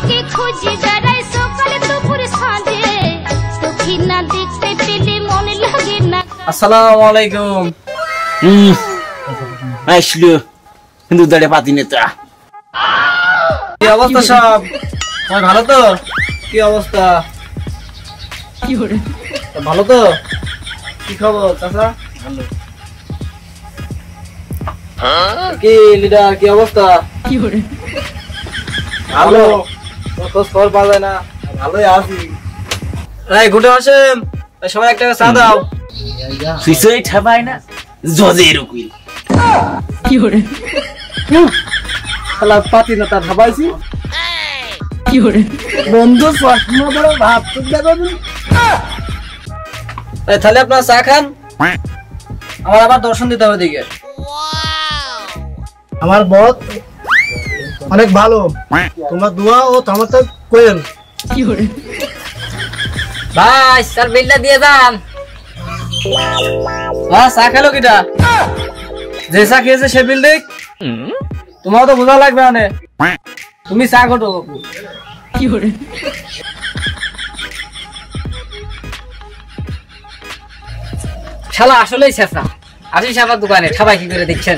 তোকে খুঁজে বেড়াই সকাল দুপুর সাঁঝে তোকে না দেখতে পেলে মন লাগে না। আসসালামু আলাইকুম। আসলো কিন্তু দাঁড়ে পাতি নেতা। কি অবস্থা সব? ভালো তো? কি অবস্থা? ভালো তো? কি খবর চাচা? ভালো। কি লিডার কি অবস্থা? ভালো। খোঁজ খবর পাওয়া যায় না। ভালোই আছি। এই ঘুটে আসেন, সবাই একটা চা দাও। সুইসাই ঠাবাই না জজের উকিল। শালা পাতি না তা ঠাবাইছি। বন্ধু প্রশ্ন বড় ভাব তো দেখো। তাহলে আপনারা চা খান, আমার আবার দর্শন দিতে হবে দিকে। আমার বদ অনেক ভালো, তোমার দোয়া ও তামাতা কোয়েল। ভাই স্যার বিলটা দিয়ে যান। চা খেলো কিটা? যে চা খেয়েছে সে বিল দেখ। তোমার তো বোঝা লাগবে না, তুমি চা ঘটো। শালা আসলেই শেফরা আসিস আমার দোকানে ঠাবাই কি করে দেখছেন।